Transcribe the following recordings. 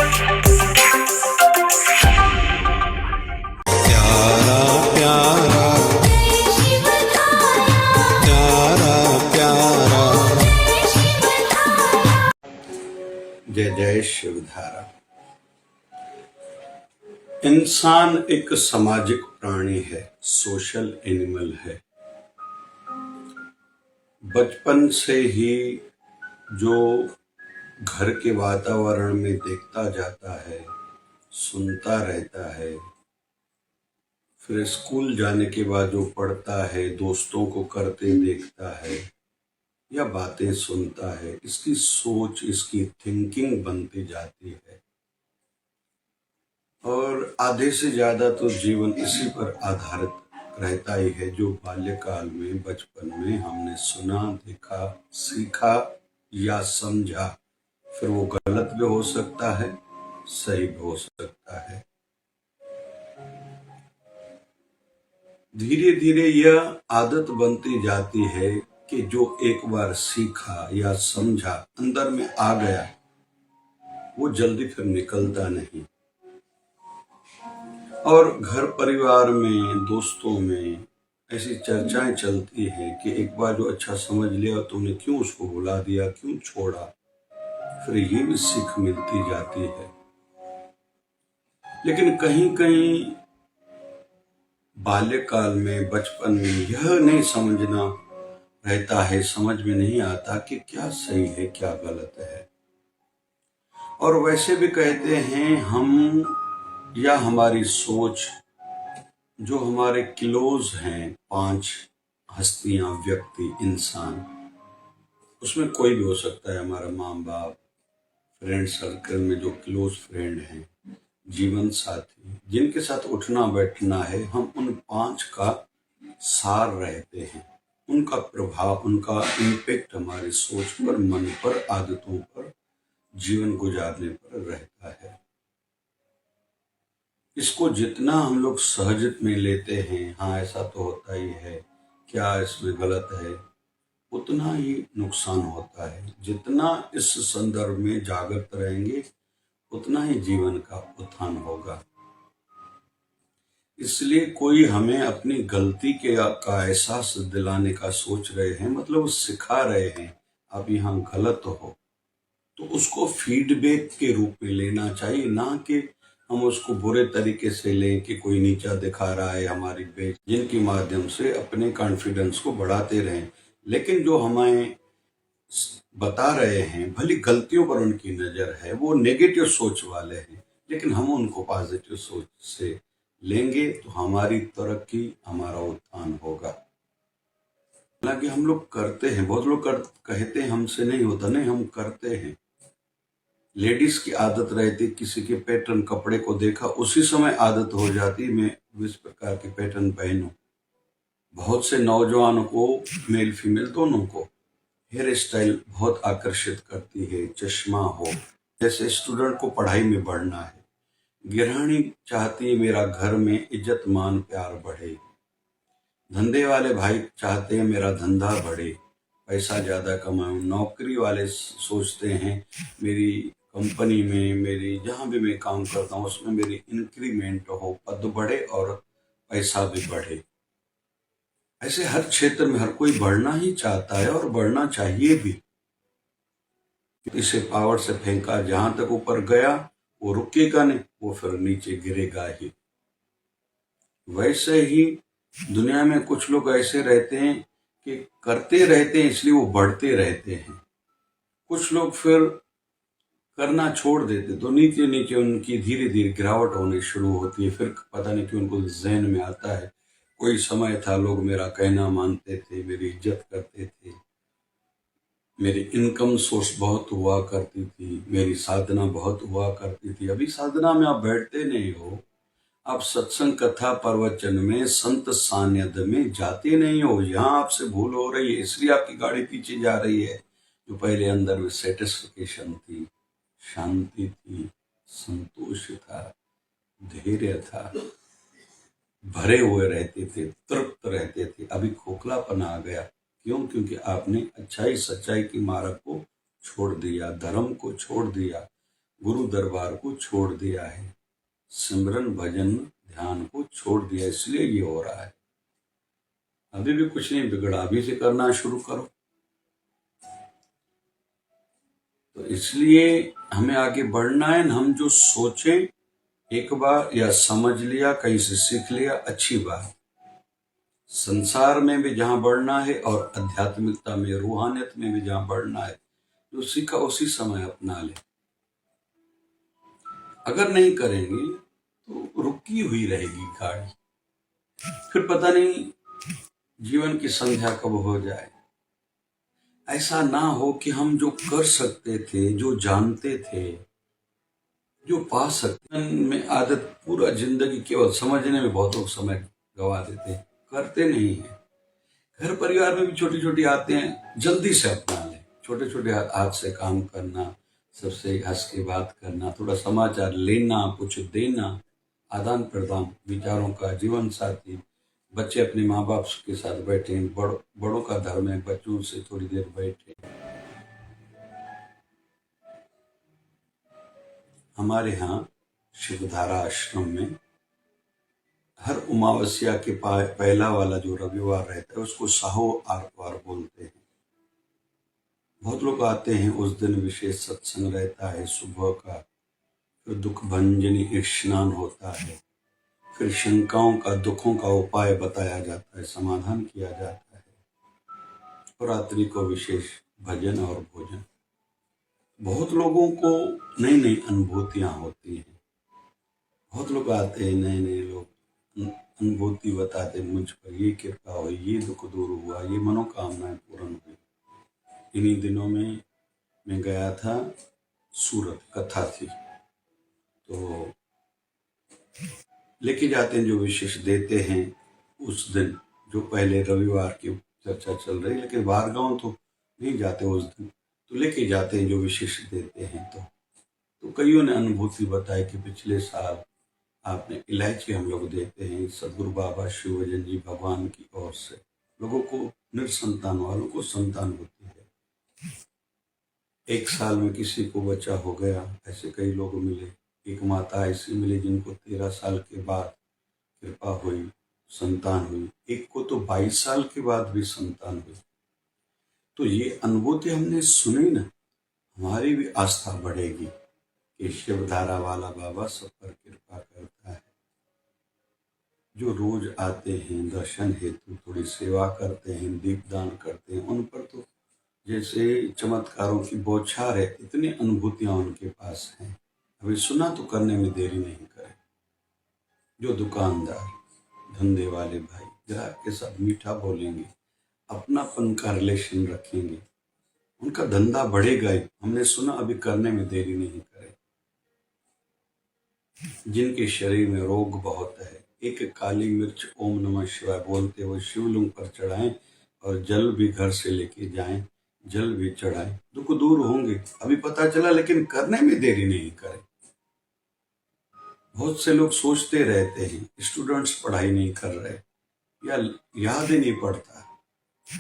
प्यारा प्यारा प्यारा प्यारा जय जय शिवधारा। इंसान एक सामाजिक प्राणी है, सोशल एनिमल है। बचपन से ही जो घर के वातावरण में देखता जाता है, सुनता रहता है, फिर स्कूल जाने के बाद जो पढ़ता है, दोस्तों को करते देखता है या बातें सुनता है, इसकी सोच, इसकी थिंकिंग बनती जाती है। और आधे से ज्यादा तो जीवन इसी पर आधारित रहता ही है, जो बाल्यकाल में, बचपन में हमने सुना, देखा, सीखा या समझा। फिर वो गलत भी हो सकता है, सही भी हो सकता है। धीरे धीरे यह आदत बनती जाती है कि जो एक बार सीखा या समझा, अंदर में आ गया, वो जल्दी फिर निकलता नहीं। और घर परिवार में, दोस्तों में ऐसी चर्चाएं चलती है कि एक बार जो अच्छा समझ लिया तुमने क्यों उसको भुला दिया, क्यों छोड़ा। फिर ये भी सीख मिलती जाती है। लेकिन कहीं कहीं बाल्यकाल में, बचपन में यह नहीं समझना रहता है, समझ में नहीं आता कि क्या सही है, क्या गलत है। और वैसे भी कहते हैं हम या हमारी सोच, जो हमारे क्लोज हैं, 5 हस्तियां, व्यक्ति, इंसान, उसमें कोई भी हो सकता है। हमारा माँ बाप, फ्रेंड सर्कल में जो क्लोज फ्रेंड हैं, जीवन साथी, जिनके साथ उठना बैठना है, हम उन 5 का सार रहते हैं। उनका प्रभाव, उनका इम्पैक्ट हमारी सोच पर, मन पर, आदतों पर, जीवन गुजारने पर रहता है। इसको जितना हम लोग सहज में लेते हैं, हाँ ऐसा तो होता ही है, क्या इसमें गलत है, उतना ही नुकसान होता है। जितना इस संदर्भ में जागृत रहेंगे, उतना ही जीवन का उत्थान होगा। इसलिए कोई हमें अपनी गलती का एहसास दिलाने का सोच रहे हैं, मतलब सिखा रहे हैं आप यहाँ गलत हो, तो उसको फीडबैक के रूप में लेना चाहिए, ना कि हम उसको बुरे तरीके से लें कि कोई नीचा दिखा रहा है हमारी बेच, जिनके माध्यम से अपने कॉन्फिडेंस को बढ़ाते रहें। लेकिन जो हमें बता रहे हैं, भली गलतियों पर उनकी नजर है, वो नेगेटिव सोच वाले हैं, लेकिन हम उनको पॉजिटिव सोच से लेंगे तो हमारी तरक्की, हमारा उत्थान होगा। हालांकि हम लोग करते हैं, बहुत लोग कहते हैं हमसे नहीं होता, नहीं, हम करते हैं। लेडीज की आदत रहती, किसी के पैटर्न कपड़े को देखा, उसी समय आदत हो जाती मैं इस प्रकार के पैटर्न पहनूं। बहुत से नौजवानों को, मेल फीमेल दोनों को, हेयर स्टाइल बहुत आकर्षित करती है। चश्मा हो, जैसे स्टूडेंट को पढ़ाई में बढ़ना है, गृहिणी चाहती है मेरा घर में इज्जत मान प्यार बढ़े, धंधे वाले भाई चाहते हैं मेरा धंधा बढ़े, पैसा ज्यादा कमाऊं, नौकरी वाले सोचते हैं मेरी कंपनी में, मेरी जहां भी मैं काम करता हूं उसमें मेरी इंक्रीमेंट हो, पद बढ़े और पैसा भी बढ़े। ऐसे हर क्षेत्र में हर कोई बढ़ना ही चाहता है और बढ़ना चाहिए भी। इसे पावर से फेंका, जहां तक ऊपर गया वो रुकेगा नहीं, वो फिर नीचे गिरेगा ही। वैसे ही दुनिया में कुछ लोग ऐसे रहते हैं कि करते रहते हैं इसलिए वो बढ़ते रहते हैं। कुछ लोग फिर करना छोड़ देते तो नीचे नीचे उनकी धीरे धीरे गिरावट होनी शुरू होती है। फिर पता नहीं क्यों उनको जहन में आता है, कोई समय था लोग मेरा कहना मानते थे, मेरी इज्जत करते थे, मेरी इनकम सोर्स बहुत हुआ करती थी, मेरी साधना बहुत हुआ करती थी। अभी साधना में आप बैठते नहीं हो, आप सत्संग कथा प्रवचन में, संत सानिध्य में जाते नहीं हो। यहाँ आपसे भूल हो रही है, इसलिए आपकी गाड़ी पीछे जा रही है। जो पहले अंदर में सेटिस्फिकेशन थी, शांति थी, संतोष था, धैर्य था, भरे हुए रहते थे, तृप्त रहते थे, अभी खोखलापन आ गया। क्यों? क्योंकि आपने अच्छाई सच्चाई की मार्ग को छोड़ दिया, धर्म को छोड़ दिया, गुरु दरबार को छोड़ दिया है, सिमरन भजन ध्यान को छोड़ दिया, इसलिए ये हो रहा है। अभी भी कुछ नहीं बिगड़ा, अभी से करना शुरू करो। तो इसलिए हमें आगे बढ़ना है। हम जो सोचें एक बार या समझ लिया, कहीं से सीख लिया, अच्छी बात। संसार में भी जहां बढ़ना है और आध्यात्मिकता में, रूहानियत में भी जहां बढ़ना है, जो सीखा उसी समय अपना ले। अगर नहीं करेंगे तो रुकी हुई रहेगी गाड़ी, फिर पता नहीं जीवन की संध्या कब हो जाए। ऐसा ना हो कि हम जो कर सकते थे, जो जानते थे, जो पा सकते में आदत, पूरा जिंदगी केवल समझने में बहुत लोग समय गवा देते हैं, करते नहीं है। घर परिवार में भी छोटी छोटी आते हैं, जल्दी से अपना लें। छोटे छोटे हाथ से काम करना, सबसे हंस के बात करना, थोड़ा समाचार लेना, कुछ देना, आदान प्रदान विचारों का, जीवन साथी, बच्चे अपने माँ बाप के साथ बैठे, बड़ों का धर्म है, बच्चों से थोड़ी देर बैठे। हमारे यहाँ शिवधारा आश्रम में हर अमावस्या के पहला वाला जो रविवार रहता है उसको साहो आरवार बोलते हैं। बहुत लोग आते हैं, उस दिन विशेष सत्संग रहता है सुबह का, फिर दुख भंजनी स्नान होता है, फिर शंकाओं का, दुखों का उपाय बताया जाता है, समाधान किया जाता है, और रात्रि को विशेष भजन और भोजन। बहुत लोगों को नई नई अनुभूतियां होती हैं। बहुत लोग आते हैं, नए नए लोग अनुभूति बताते, मुझ पर ये कृपा हुई, ये दुख दूर हुआ, ये मनोकामनाएं पूर्ण हुई। इन्हीं दिनों में मैं गया था सूरत, कथा थी, तो लेके जाते हैं जो विशेष देते हैं उस दिन, जो पहले रविवार की चर्चा चल रही, लेकिन बाहर गांव तो नहीं जाते उस दिन, तो लेके जाते हैं जो विशेष देते हैं। तो कईयों ने अनुभूति बताई कि पिछले साल आपने इलायची हम लोग देते हैं, सदगुरु बाबा शिवभजन जी भगवान की ओर से लोगों को, निसंतान वालों को संतान होती है। एक साल में किसी को बच्चा हो गया, ऐसे कई लोग मिले। एक माता ऐसी मिली जिनको 13 साल के बाद कृपा हुई, संतान हुई। एक को तो 22 साल के बाद भी संतान हुई। तो ये अनुभूति हमने सुनी ना, हमारी भी आस्था बढ़ेगी कि शिवधारा वाला बाबा सब पर कृपा करता है। जो रोज आते हैं दर्शन हेतु, थोड़ी सेवा करते हैं, दीपदान करते हैं, उन पर तो जैसे चमत्कारों की बौछार है, इतनी अनुभूतियां उनके पास हैं। अभी सुना तो करने में देरी नहीं करें। जो दुकानदार, धंधे वाले भाई ग्राहक के साथ मीठा बोलेंगे, अपनापन का रिलेशन रखेंगे, उनका धंधा बढ़ेगा ही। हमने सुना, अभी करने में देरी नहीं करें। जिनके शरीर में रोग बहुत है, एक काली मिर्च ओम नमः शिवाय बोलते हुए शिवलिंग पर चढ़ाएं, और जल भी घर से लेके जाएं, जल भी चढ़ाएं, दुख दूर होंगे। अभी पता चला, लेकिन करने में देरी नहीं करें। बहुत से लोग सोचते रहते हैं, स्टूडेंट्स पढ़ाई नहीं कर रहे या याद ही नहीं पड़ता,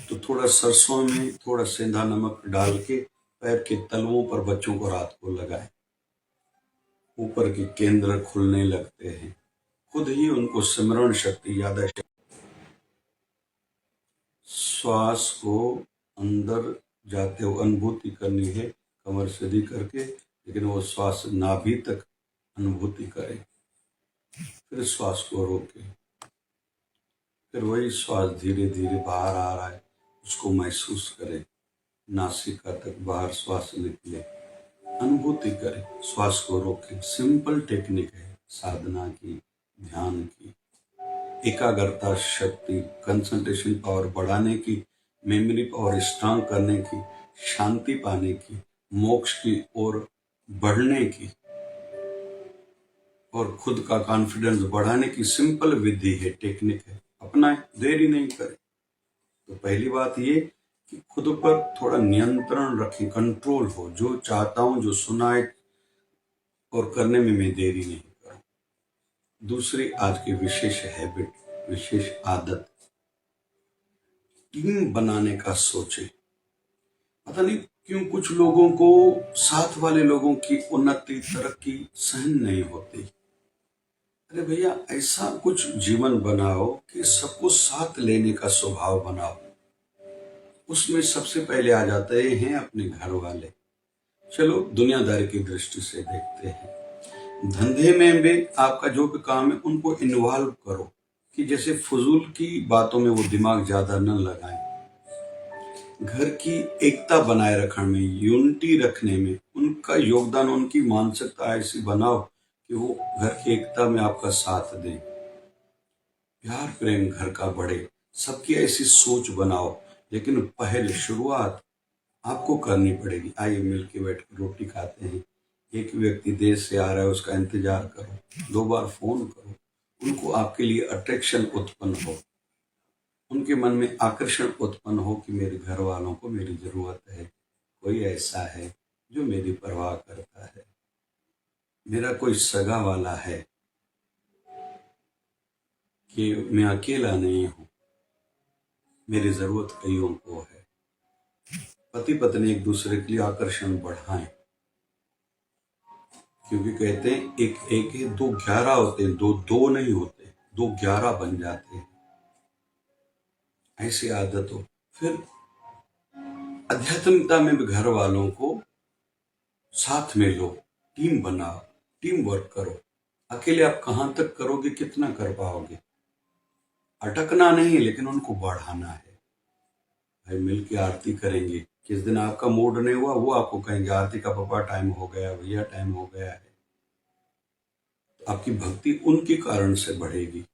तो थोड़ा सरसों में थोड़ा सेंधा नमक डाल के पैर के तलवों पर बच्चों को रात को लगाएं। ऊपर के केंद्र खुलने लगते हैं, खुद ही उनको स्मरण शक्ति, याददाश्त। श्वास को अंदर जाते हुए अनुभूति करनी है, कमर सीधी करके, लेकिन वो श्वास नाभि तक अनुभूति करें। फिर श्वास को रोके, फिर वही श्वास धीरे धीरे बाहर आ रहा है उसको महसूस करें, नासिका तक बाहर श्वास निकले, अनुभूति करें, श्वास को रोकें। सिंपल टेक्निक है साधना की, ध्यान की, एकाग्रता शक्ति, कंसंट्रेशन पावर बढ़ाने की, मेमोरी पावर स्ट्रांग करने की, शांति पाने की, मोक्ष की ओर बढ़ने की, और खुद का कॉन्फिडेंस बढ़ाने की सिंपल विधि है, टेक्निक है। अपनाएं, देरी नहीं करें। तो पहली बात ये कि खुद पर थोड़ा नियंत्रण रखें, कंट्रोल हो। जो चाहता हूं, जो सुनाए और करने में मैं देरी नहीं करूं। दूसरी आज की विशेष हैबिट, विशेष आदत, टीम बनाने का सोचें। पता नहीं क्यों कुछ लोगों को साथ वाले लोगों की उन्नति तरक्की सहन नहीं होती। अरे भैया, ऐसा कुछ जीवन बनाओ कि सबको साथ लेने का स्वभाव बनाओ। उसमें सबसे पहले आ जाते हैं अपने घर वाले। चलो दुनियादारी की दृष्टि से देखते हैं, धंधे में भी आपका जो भी काम है उनको इन्वॉल्व करो, कि जैसे फजूल की बातों में वो दिमाग ज्यादा न लगाएं। घर की एकता बनाए रखने में, यूनिटी रखने में उनका योगदान, उनकी मानसिकता ऐसी बनाओ कि वो घर की एकता में आपका साथ दें। प्यार प्रेम घर का बढ़े, सबकी ऐसी सोच बनाओ। लेकिन पहले शुरुआत आपको करनी पड़ेगी। आइए मिल के बैठ के रोटी खाते हैं। एक व्यक्ति देश से आ रहा है, उसका इंतजार करो, 2 बार फोन करो, उनको आपके लिए अट्रैक्शन उत्पन्न हो, उनके मन में आकर्षण उत्पन्न हो कि मेरे घर वालों को मेरी जरूरत है, कोई ऐसा है जो मेरी परवाह करता है, मेरा कोई सगा वाला है, कि मैं अकेला नहीं हूं, मेरी जरूरत कईयों को है। पति पत्नी एक दूसरे के लिए आकर्षण बढ़ाएं, क्योंकि कहते हैं एक एक है, दो 11 होते हैं, दो दो नहीं होते, दो 11 बन जाते हैं। ऐसी आदत हो। फिर आध्यात्मिकता में भी घर वालों को साथ में लो, टीम बनाओ, टीम वर्क करो। अकेले आप कहां तक करोगे, कितना कर पाओगे? अटकना नहीं, लेकिन उनको बढ़ाना है। भाई मिल के आरती करेंगे, किस दिन आपका मूड नहीं हुआ वो आपको कहेंगे आरती का पापा टाइम हो गया, भैया टाइम हो गया है। तो आपकी भक्ति उनके कारण से बढ़ेगी।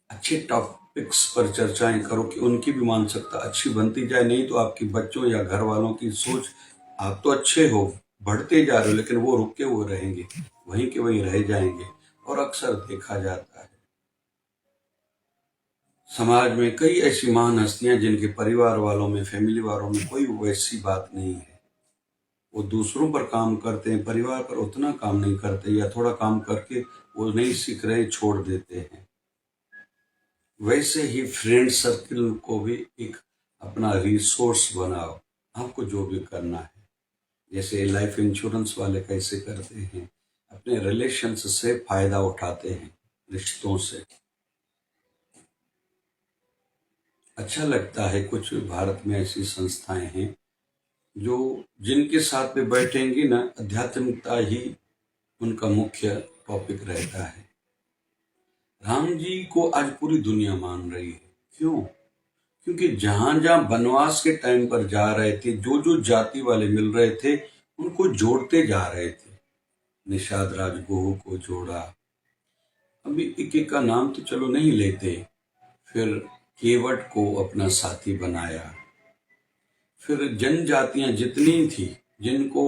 अच्छे टॉपिक्स पर चर्चाएं करो कि उनकी भी मानसिकता अच्छी बनती जाए। नहीं तो आपके बच्चों या घर वालों की सोच, आप तो अच्छे हो, बढ़ते जा रहे हो, लेकिन वो रुके हुए रहेंगे, वहीं के वहीं रह जाएंगे। और अक्सर देखा जाता है समाज में कई ऐसी महान हस्तियां जिनके परिवार वालों में, फैमिली वालों में कोई वैसी बात नहीं है। वो दूसरों पर काम करते हैं, परिवार पर उतना काम नहीं करते, या थोड़ा काम करके वो नहीं सीख रहे, छोड़ देते हैं। वैसे ही फ्रेंड सर्किल को भी एक अपना रिसोर्स बनाओ। आपको जो भी करना है, जैसे लाइफ इंश्योरेंस वाले कैसे करते हैं, अपने रिलेशंस से फायदा उठाते हैं, रिश्तों से। अच्छा लगता है कुछ भारत में ऐसी संस्थाएं हैं जो, जिनके साथ में बैठेंगी ना, आध्यात्मिकता ही उनका मुख्य टॉपिक रहता है। राम जी को आज पूरी दुनिया मान रही है। क्यों? क्योंकि जहां जहां वनवास के टाइम पर जा रहे थे, जो जो जाति वाले मिल रहे थे, उनको जोड़ते जा रहे थे। निषाद राजगुरु को जोड़ा, अभी एक एक का नाम तो चलो नहीं लेते। फिर केवट को अपना साथी बनाया। फिर जनजातियां जितनी थी, जिनको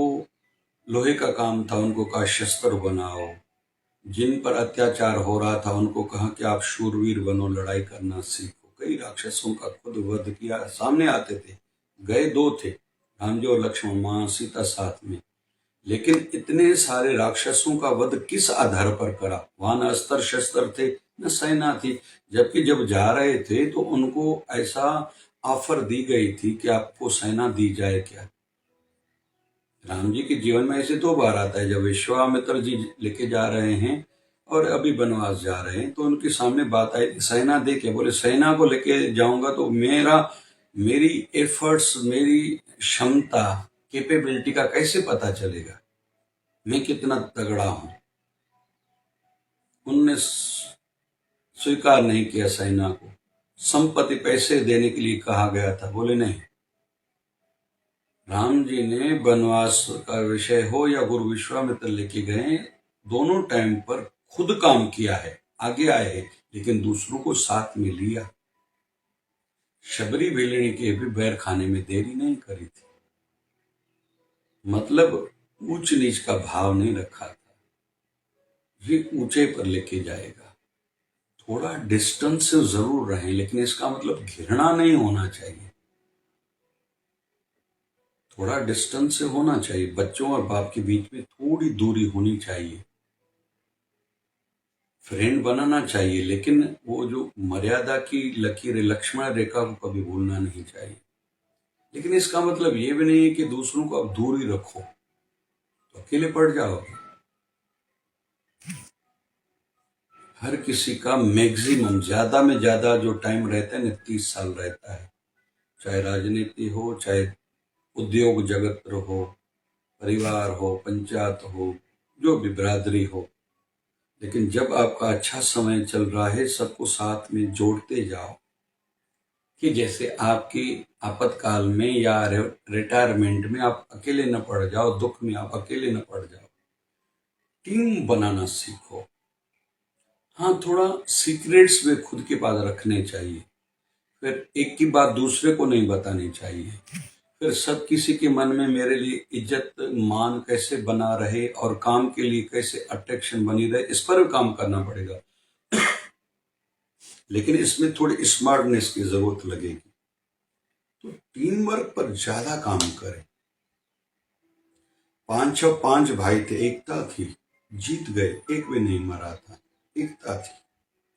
लोहे का काम था, उनको कहा शस्त्र बनाओ। जिन पर अत्याचार हो रहा था उनको कहा कि आप शूरवीर बनो, लड़ाई करना सीखो। कई राक्षसों का खुद वध किया, सामने आते थे। गए 2 थे, राम जी और लक्ष्मण, मां सीता साथ में। लेकिन इतने सारे राक्षसों का वध किस आधार पर करा? वहां न अस्त्र शस्त्र थे, न सेना थी। जबकि जब जा रहे थे तो उनको ऐसा ऑफर दी गई थी कि आपको सेना दी जाए क्या। राम जी के जीवन में ऐसे 2 बार आता है, जब विश्वामित्र जी लेके जा रहे हैं और अभी वनवास जा रहे हैं, तो उनके सामने बात आई, सेना दे के। बोले सेना को लेके जाऊंगा तो मेरी एफर्ट्स, मेरी क्षमता, कैपेबिलिटी का कैसे पता चलेगा, मैं कितना तगड़ा हूं। उनने स्वीकार नहीं किया सेना को। संपत्ति पैसे देने के लिए कहा गया था, बोले नहीं। राम जी ने वनवास का विषय हो या गुरु विश्वामित्र लेके गए, दोनों टाइम पर खुद काम किया है, आगे आए हैं, लेकिन दूसरों को साथ में लिया। शबरी भेलिनी के भी बैर खाने में देरी नहीं करी थी। मतलब ऊंच नीच का भाव नहीं रखा था, ये ऊंचे पर लेके जाएगा। थोड़ा डिस्टेंस से जरूर रहें, लेकिन इसका मतलब घृणा नहीं होना चाहिए। थोड़ा डिस्टेंस से होना चाहिए। बच्चों और बाप के बीच में थोड़ी दूरी होनी चाहिए। फ्रेंड बनाना चाहिए, लेकिन वो जो मर्यादा की लकीर, लक्ष्मण रेखा को कभी भूलना नहीं चाहिए। लेकिन इसका मतलब ये भी नहीं है कि दूसरों को आप दूर ही रखो तो अकेले पड़ जाओगे। हर किसी का मैक्सिमम ज्यादा में ज्यादा जो टाइम रहता है ना 30 साल रहता है, चाहे राजनीति हो, चाहे उद्योग जगत हो, परिवार हो, पंचायत हो, जो भी बिरादरी हो। लेकिन जब आपका अच्छा समय चल रहा है, सबको साथ में जोड़ते जाओ कि जैसे आपकी आपातकाल में या रिटायरमेंट में आप अकेले न पड़ जाओ, दुख में आप अकेले न पड़ जाओ। टीम बनाना सीखो। हाँ, थोड़ा सीक्रेट्स भी खुद के पास रखने चाहिए। फिर एक की बात दूसरे को नहीं बतानी चाहिए। फिर सब किसी के मन में मेरे लिए इज्जत मान कैसे बना रहे और काम के लिए कैसे अट्रैक्शन बनी रहे, इस पर भी काम करना पड़ेगा। लेकिन इसमें थोड़ी स्मार्टनेस की जरूरत लगेगी। तो टीम वर्क पर ज्यादा काम करें। 5 भाई थे, एकता थी, जीत गए, एक भी नहीं मरा था, एकता थी,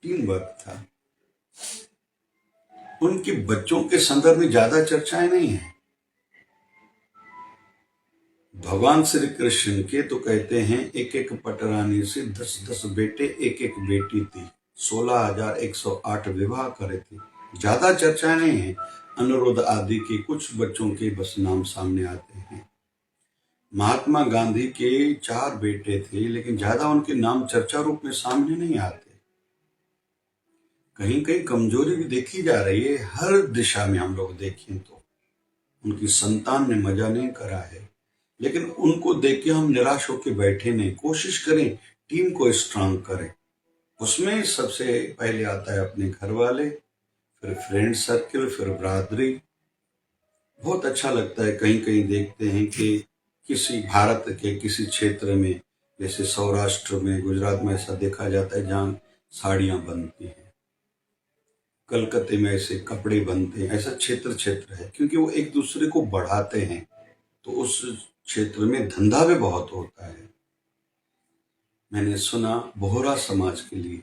टीम वर्क था। उनके बच्चों के संदर्भ में ज्यादा चर्चाएं नहीं है। भगवान श्री कृष्ण के तो कहते हैं एक एक पटरानी से 10-10 बेटे, एक एक बेटी थी, 16,108 विवाह करे थे। ज्यादा चर्चा नहीं है। अनुरुद्ध आदि के कुछ बच्चों के बस नाम सामने आते हैं। महात्मा गांधी के 4 बेटे थे, लेकिन ज्यादा उनके नाम चर्चा रूप में सामने नहीं आते। कहीं कहीं कमजोरी भी देखी जा रही है। हर दिशा में हम लोग देखें तो उनकी संतान ने मजा नहीं करा है, लेकिन उनको देख के हम निराश होकर बैठे नहीं। कोशिश करें टीम को स्ट्रांग करें। उसमें सबसे पहले आता है अपने घर वाले, फिर फ्रेंड सर्किल, फिर बरादरी। बहुत अच्छा लगता है कहीं कहीं देखते हैं कि किसी भारत के किसी क्षेत्र में, जैसे सौराष्ट्र में, गुजरात में ऐसा देखा जाता है जहाँ साड़ियाँ बनती हैं, कलकत्ते में ऐसे कपड़े बनते हैं। ऐसा क्षेत्र क्षेत्र है, क्योंकि वो एक दूसरे को बढ़ाते हैं। तो उस क्षेत्र में धंधा भी बहुत होता है। मैंने सुना बोहरा समाज के लिए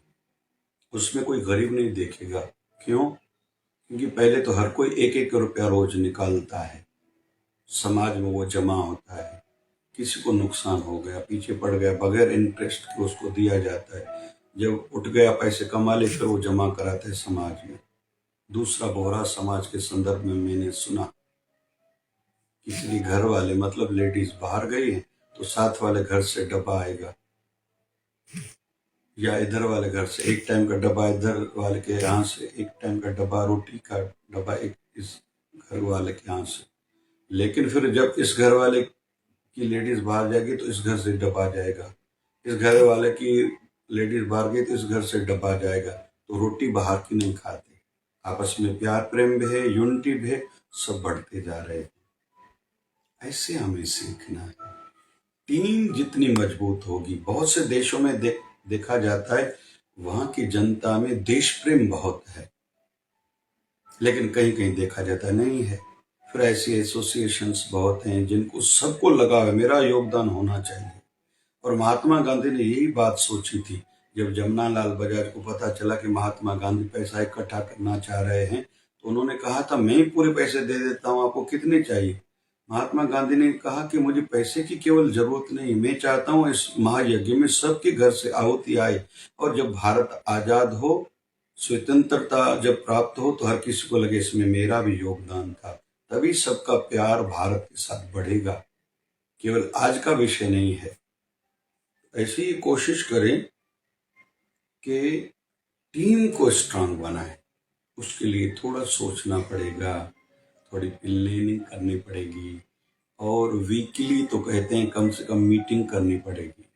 उसमें कोई गरीब नहीं देखेगा। क्यों? क्योंकि पहले तो हर कोई 1-1 रुपया रोज निकालता है, समाज में वो जमा होता है। किसी को नुकसान हो गया, पीछे पड़ गया, बगैर इंटरेस्ट के उसको दिया जाता है। जब उठ गया, पैसे कमा ले, फिर वो जमा कराते हैं समाज में। दूसरा बोहरा समाज के संदर्भ में मैंने सुना, किसी के घर वाले मतलब लेडीज बाहर गई है तो साथ वाले घर से डब्बा आएगा, या इधर वाले घर से एक टाइम का डब्बा, इधर वाले के यहाँ से एक टाइम का डब्बा, रोटी का डब्बा एक इस घर वाले के यहाँ से। लेकिन फिर जब इस घर वाले की लेडीज बाहर जाएगी तो इस घर से डब्बा जाएगा, इस घर वाले की लेडीज बाहर गई तो इस घर से डब्बा जाएगा। तो रोटी बाहर की नहीं खाते। आपस में प्यार प्रेम भी है, यूनिटी भी है, सब बढ़ते जा रहे हैं। ऐसे हमें सीखना है। टीम जितनी मजबूत होगी, बहुत से देशों में देखा जाता है वहां की जनता में देश प्रेम बहुत है, लेकिन कहीं कहीं देखा जाता नहीं है। फिर ऐसी एसोसिएशंस बहुत हैं जिनको सबको लगा है मेरा योगदान होना चाहिए। और महात्मा गांधी ने यही बात सोची थी। जब जमनालाल बजाज को पता चला कि महात्मा गांधी पैसा इकट्ठा करना चाह रहे हैं, तो उन्होंने कहा था मैं ही पूरे पैसे दे देता हूँ, आपको कितने चाहिए। महात्मा गांधी ने कहा कि मुझे पैसे की केवल जरूरत नहीं, मैं चाहता हूँ इस महायज्ञ में सबके घर से आहुति आए, और जब भारत आजाद हो, स्वतंत्रता जब प्राप्त हो, तो हर किसी को लगे इसमें मेरा भी योगदान था। तभी सबका प्यार भारत के साथ बढ़ेगा। केवल आज का विषय नहीं है। ऐसी ही कोशिश करें कि टीम को स्ट्रांग बनाए। उसके लिए थोड़ा सोचना पड़ेगा, थोड़ी प्लानिंग करनी पड़ेगी, और वीकली तो कहते हैं कम से कम मीटिंग करनी पड़ेगी।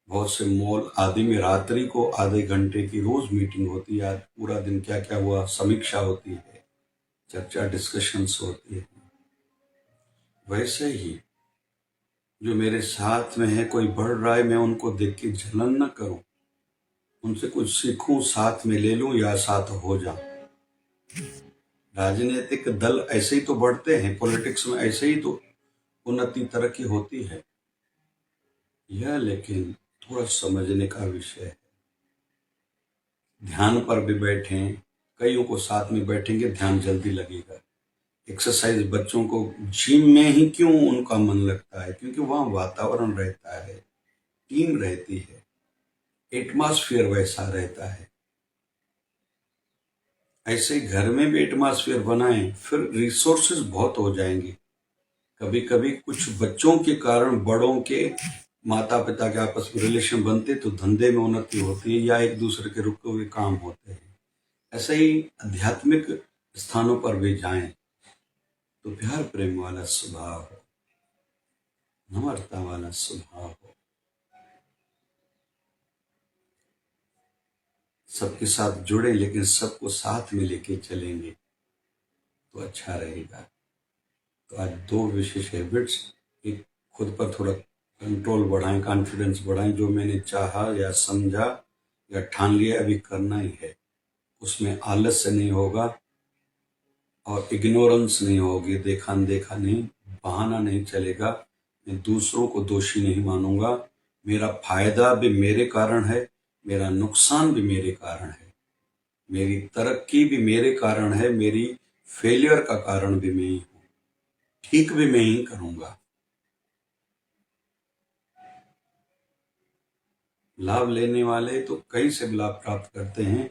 बहुत से मॉल आदि में रात्रि को आधे घंटे की रोज मीटिंग होती है। आज पूरा दिन क्या क्या हुआ, समीक्षा होती है, चर्चा डिस्कशंस होती है। वैसे ही जो मेरे साथ में है, कोई बढ़ रहा है, मैं उनको देख के जलन न करूं, उनसे कुछ सीखूं, साथ में ले लूं या साथ हो जाऊं। राजनीतिक दल ऐसे ही तो बढ़ते हैं, पॉलिटिक्स में ऐसे ही तो उन्नति तरक्की होती है। यह लेकिन थोड़ा समझने का विषय है। ध्यान पर भी बैठें, कईयों को साथ में बैठेंगे, ध्यान जल्दी लगेगा। एक्सरसाइज बच्चों को जिम में ही क्यों उनका मन लगता है? क्योंकि वहाँ वातावरण रहता है, टीम रहती है, एटमॉस्फेयर वैसा रहता है। ऐसे घर में भी एटमॉस्फेयर बनाएं, फिर रिसोर्सेज बहुत हो जाएंगे। कभी कभी कुछ बच्चों के कारण बड़ों के माता पिता के आपस में रिलेशन बनते तो धंधे में उन्नति होती है या एक दूसरे के रुके हुए काम होते हैं। ऐसे ही आध्यात्मिक स्थानों पर भी जाएं तो प्यार प्रेम वाला स्वभाव हो, नम्रता वाला स्वभाव हो, सबके साथ जुड़े लेकिन सबको साथ में लेके चलेंगे तो अच्छा रहेगा। तो आज 2 विशेष हैबिट्स, एक खुद पर थोड़ा कंट्रोल बढ़ाएं, कॉन्फिडेंस बढ़ाएं, जो मैंने चाहा या समझा या ठान लिया अभी करना ही है, उसमें आलस्य नहीं होगा और इग्नोरेंस नहीं होगी, देखा अनदेखा नहीं, बहाना नहीं चलेगा। मैं दूसरों को दोषी नहीं मानूंगा, मेरा फायदा भी मेरे कारण है, मेरा नुकसान भी मेरे कारण है, मेरी तरक्की भी मेरे कारण है, मेरी फेलियर का कारण भी मैं ही हूँ, ठीक भी मैं ही करूंगा। लाभ लेने वाले तो कई से लाभ प्राप्त करते हैं।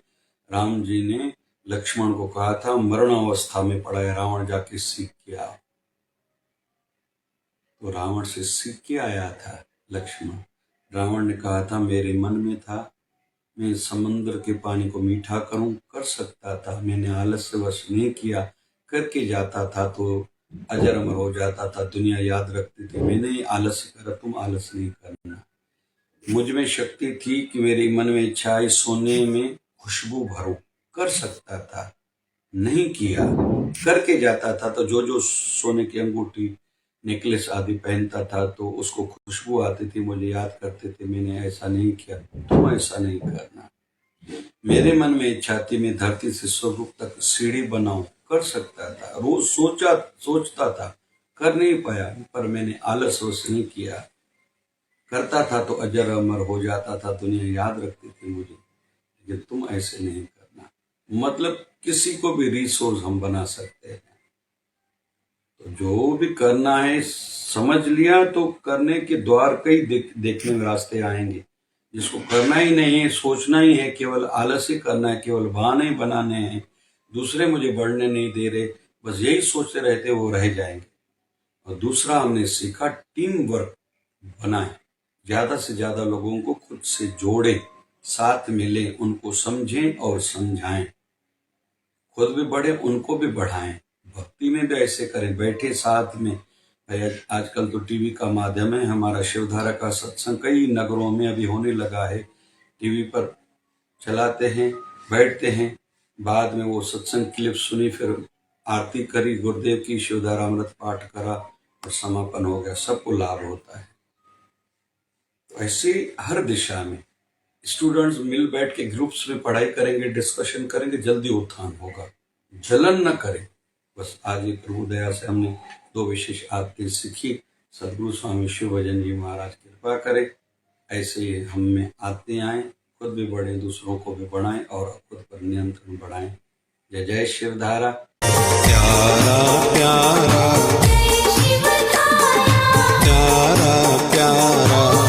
राम जी ने लक्ष्मण को कहा था, मरण अवस्था में पड़ा है रावण, जाके सीख के आओ। तो रावण से सीख के आया था लक्ष्मण। रावण ने कहा था, मेरे मन में था मैं समुद्र के पानी को मीठा करूं, कर सकता था, मैंने आलस्यवश नहीं किया, करके जाता था तो अजर अमर हो जाता था, दुनिया याद रखती थी। मैंने आलस्य करा, तुम आलस्य नहीं करना। मुझ में शक्ति थी कि मेरे मन में इच्छा आई सोने में खुशबू भरूं, कर सकता था, नहीं किया, करके जाता था। तो जो जो सोने की अंगूठी नेकलेस आदि पहनता था तो उसको खुशबू आती थी, मुझे याद करते थे, मैंने ऐसा नहीं किया, तुम ऐसा नहीं करना। मेरे मन में इच्छा थी मैं धरती से स्वर्ग तक सीढ़ी बनाऊं, कर सकता था, रोज सोचता था, कर नहीं पाया, पर मैंने आलस नहीं किया। करता था तो अजर अमर हो जाता था, दुनिया याद रखती थी मुझे, लेकिन तुम ऐसे नहीं करना। मतलब किसी को भी रिसोर्स हम बना सकते हैं। तो जो भी करना है समझ लिया तो करने के द्वार कई देखने में रास्ते आएंगे। जिसको करना ही नहीं है, सोचना ही है, केवल आलस ही करना है, केवल बहाने ही बनाने हैं, दूसरे मुझे बढ़ने नहीं दे रहे, बस यही सोचते रहते, वो रह जाएंगे। और दूसरा हमने सीखा, टीम वर्क बनाए, ज्यादा से ज्यादा लोगों को खुद से जोड़े, साथ मिले, उनको समझें और समझाएं, खुद भी बढ़े, उनको भी बढ़ाएं। भक्ति में भी ऐसे करें, बैठे साथ में। आजकल तो टीवी का माध्यम है, हमारा शिवधारा का सत्संग कई नगरों में अभी होने लगा है, टीवी पर चलाते हैं, बैठते हैं, बाद में वो सत्संग क्लिप सुनी, फिर आरती करी गुरुदेव की, शिवधारा अमृत पाठ करा और समापन हो गया, सबको लाभ होता है। तो ऐसे हर दिशा में स्टूडेंट्स मिल बैठ के ग्रुप्स में पढ़ाई करेंगे, डिस्कशन करेंगे, जल्दी उत्थान होगा। जलन न करें। बस आज ये प्रभु दया से हमने 2 विशेष आदतें सीखी। सदगुरु स्वामी शिव भजन जी महाराज कृपा करें, ऐसे ही हम में आते आए, खुद भी बढ़े, दूसरों को भी बढ़ाएं और खुद पर नियंत्रण बढ़ाएं। जय जय शिवधारा। प्यारा प्यारा प्यारा प्यारा